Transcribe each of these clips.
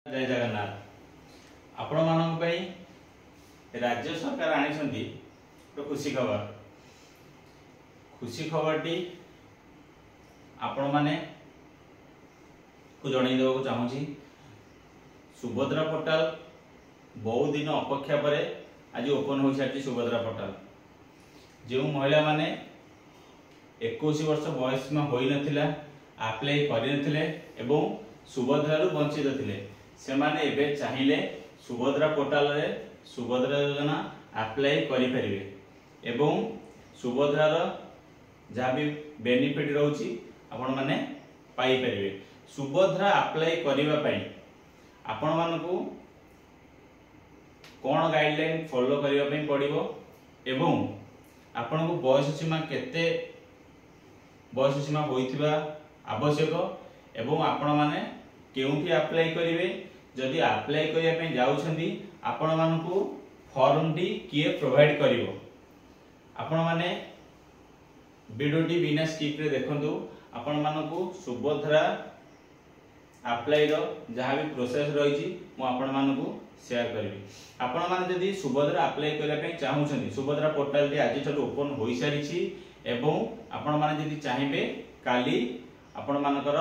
जय जगन्नाथ आपण मानक राज्य सरकार आनी खुशी खबर टी आपण माने को जणई देवाक चाहूँगी। सुभद्रा पोर्टाल बहुत दिन अपेक्षा पर आज ओपन हो सारी सुभद्रा पोर्टाल। जो महिला माने 21 वर्ष बयस में होई नथिला अप्लाई करि नथिले एवं सुभद्रा वंचित थिले से माने एबे चाहिए सुभद्रा पोर्टाल रे सुभद्रा योजना अप्लाई करि परिबे एवं सुभद्रार जहाँ भी बेनिफिट रोची आपण माने पाई परिबे। सुभद्रा अप्लाई करिबा पई आपण मानकू कोन गाइडलाइन फॉलो करिबा पई पड़िबो एवं आपण को बयस सीमा केते बयस सीमा होइथिबा आवश्यक एवं आपण माने केउठी अप्लाई करिवे। जदि अप्लाई करिया पई जाउछंती आपण मानकू फॉर्म टी किए प्रोवाइड करिवो। आपण माने वीडियो टी बिना स्किप रे देखंतु। आपण मानकू सुभद्रा अप्लाई रो जहाँ भी प्रोसेस रही मु आपण मानकू शेयर करिवि। आपण माने जदि सुभद्रा अप्लाई करिया पई चाहूछंती सुभद्रा पोर्टल टी आज ठो ओपन होई सारिछि एवं आपण माने जदि चाहिबे काली आपण मानकर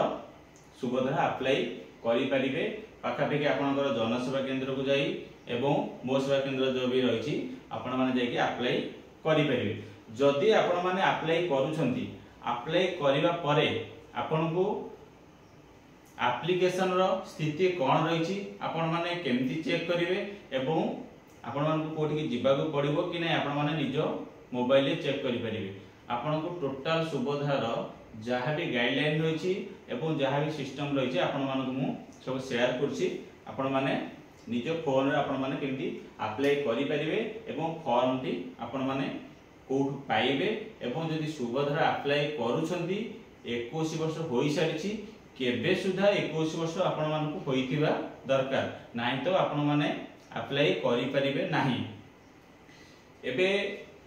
सुभद्रा अप्लाई करि परिबे। पाखापाखि आपनकर जनसेवा केंद्र को जाई एवं मो सेवा केंद्र जो भी रही आपण माने जाई अप्लाई करि परिबे। जदि आपण माने अप्लाई करूछंती अप्लाई करिवा परे आपनको एप्लिकेशन रो स्थिति कोन रही आपण माने केमती चेक करिवे एवं आपण मानकू कोठी की जिबाको पड़िबो कि नै आपण माने निज मोबाइल रे चेक करि परिबे। आपनको टोटल सुभद्रार जहाँ भी गाइडलाइन रही एवं जहाँ भी सिस्टम रही आपण मानकू मु सब शेयर करछि। आपण माने निज फोन रे आपण माने केमती अप्लाई करि परिबे एवं फॉर्म टी आपण माने कोठ पाइबे एवं जदि सुभद्रा अप्लाई करूछंती 21 वर्ष होई सारिछि केबे सुधा 21 वर्ष आपण मानकू होइथिबा दरकार नाही तो आपण माने अप्लाई करि परिबे नाही। एबे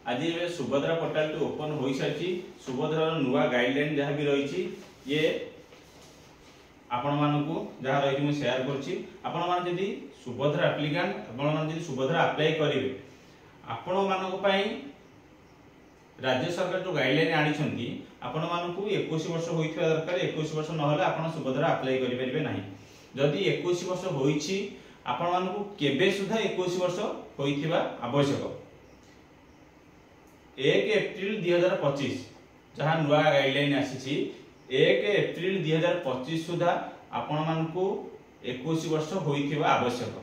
आज ये सुभद्रा पोर्टल टी ओपन हो सारी सुभद्रा नुआ गाइडलाइन जहाँ भी रही ये आपण मानकू जहाँ रही मैं शेयर करछि। आपण मान जदि सुभद्रा एप्लिकेंट आपण मान जदि सुभद्रा अप्लाई करिवे आपण मानक पई राज्य सरकार जो गाइडलाइन आनी छंती आपण मानकू 21 वर्ष होइथिबा दरकार। 21 वर्ष न होले आपण सुभद्रा अप्लाई करि परिबे नाही। जदि 21 वर्ष होइछि आपण मानकू केबे सुधा 21 वर्ष होइथिबा आवश्यक। 1 एप्रिल 2025 जहाँ नुआ गाइडलाइन आसी 1 एप्रिल 2025 सुधा आपण मानकू 21 वर्ष होइथिबा आवश्यक।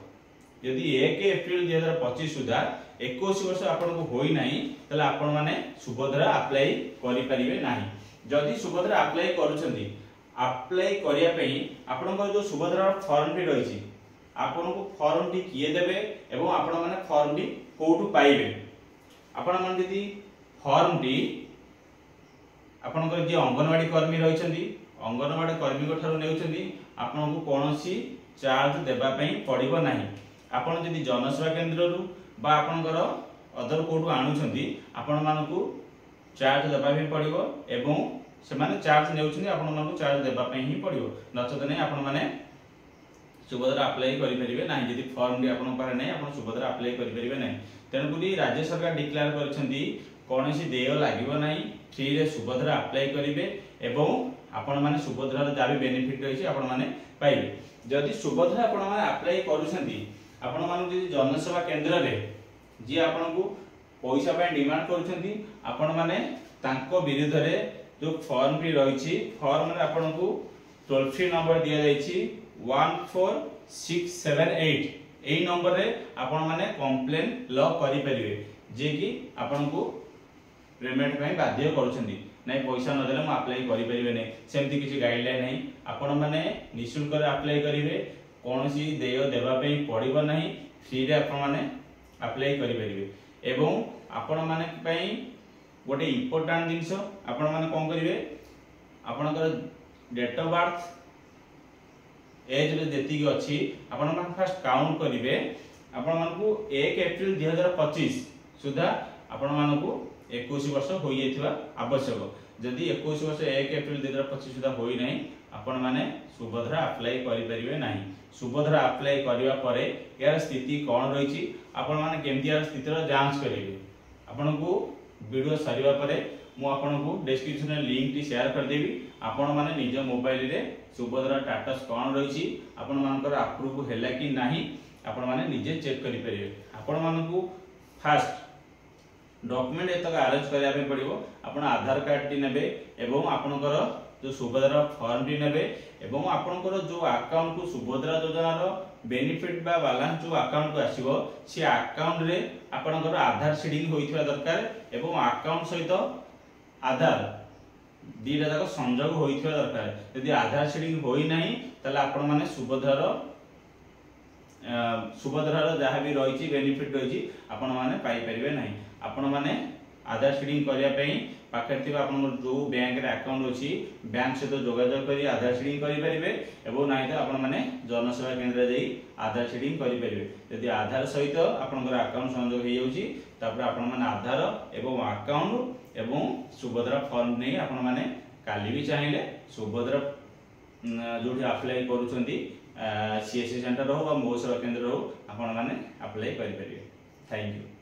यदि 1 एप्रिल 2025 सुधा 21 वर्ष आपण को होई नाही तले आपण माने सुभद्रा अप्लाई करि परिबे नाही। जदि सुभद्रा अप्लाई करूछंती अप्लाई करिया पई आपण को जो सुभद्रा फॉर्म टी रहिछि आपण को फॉर्म टी किए देबे एवं आपण माने फॉर्म टी कोठु पाइबे। आपण मान यदि फॉर्म टी आपनकर जे अंगनवाड़ी कर्मी रहिछंती अंगनवाड़ी कर्मी को ठारो नेउछंती आपन को कोनोसी चार्ज देबा पई पड़िबो नाही। आपन जदि जनसेवा केंद्र रु बा आपनकर अदर कोठु आनुछंती आपन मानकू चार्ज देबा पई पड़िबो एवं से माने चार्ज नेउछंती आपन मानकू चार्ज देबा पई ही पड़िबो नचत नै आपन माने सुभद्रा अप्लाई करि परिबे नाही। जदि फॉर्म टी आपन पारे नै आपन सुभद्रा अप्लाई करि परिबे नाही। तेणुकरी राज्य सरकार डिक्लेयर करछंती कौनसी देय लागिबो नाही फ्री रे सुभद्रा अप्लाई करिवे एवं आपण माने सुभद्रा जहाँ भी बेनिफिट रही आपण माने पाइबे। जदि सुभद्रा आपण माने अप्लाई करूछंती आपण माने जदि जनसेवा केंद्र रे जे आपण को पैसा पे डिमांड करूछंती आपण माने तांको विरुद्ध रे जो फॉर्म भी रही फॉर्म रे आपण को टोल फ्री नंबर दिया जायछि 14678 एई नंबर रे आपण माने कंप्लेन लॉ करि परिबे जे कि आपण को पेमेंट में बाध्य करूछंती नहीं पैसा न देले म अप्लाई करि परिबे नै। सेमती किछि गाइडलाइन नै आपण माने निशुल्क रे अप्लाई करिवे कोनोसी देय देबा पई पड़िबो नाही फ्री रे आपण माने अप्लाई करि परिबे। एवं आपण माने पई गोटे इंपोर्टेंट जिंस आपण माने कोन करिवे आपनकर डेट ऑफ बर्थ एज रे जेति अछि आपण माने फर्स्ट काउंट करिवे। आपण मानकू 1 एप्रिल 2025 सुधा आपण मानकू 21 वर्ष हो जाइथिबा आवश्यक। जदि 21 वर्ष 1 एप्रिल 2025 सुधा होई नाही आपण माने सुभद्रा अप्लाई करि परिबे नाही। सुभद्रा अप्लाई करबा परे यार स्थिति कौन रही आपण माने केमती यार स्थितिर जांच करेंगे। आपण को वीडियो सरीबा परे मु आपण को डिस्क्रिप्शन में लिंक टी शेयर कर देबी। आपण माने निज मोबाइल रे सुभद्रा स्टेटस कौन रही आपण मानकर अप्रूव हैला कि नाही आपण माने निजे चेक करि परिबे। आपण मानकू फास्ट डॉक्यूमेंट एतक अरेंज करिया पे पड़िबो। आपण आधार कार्ड टी नेबे एवं आपनकर जो सुभद्रा फॉर्म टी नेबे एवं आपनकर जो अकाउंट को सुभद्रा योजना रो बेनिफिट बा बैलेंस जो अकाउंट को आसीबो से अकाउंट रे आपनकर आधार सीडिंग होइथबा दरकार एवं अकाउंट सहित आधार दीटा तक संजोग होइथबा दरकार। यदि आधार सीडिंग होई नाही तले आपण माने सुभद्रा जहाँ भी रही बेनिफिट रही आपण माने पाई परिबे नाही। आपण माने आधार सीडिंग करिया पई पाखर थिबा आपण जो बैंक रे अकाउंट अछि बैंक सहित जोगाजोग करी आधार सीडिंग करि परिबे एवं नाही तो आपण माने जनसेवा केंद्र जाई आधार सीडिंग करि परिबे। यदि आधार सहित आपनकर अकाउंट संजोग हे जाउची तापर आपण माने आधार एवं अकाउंट एवं सुभद्रा फॉर्म नै आपण माने काली भी चाहिले सुभद्रा जोठी अप्लाई करूछंती सीएससी सेंटर हो बा मो सेवा केंद्र हो आपण माने अप्लाई करि परिबे। Thank you.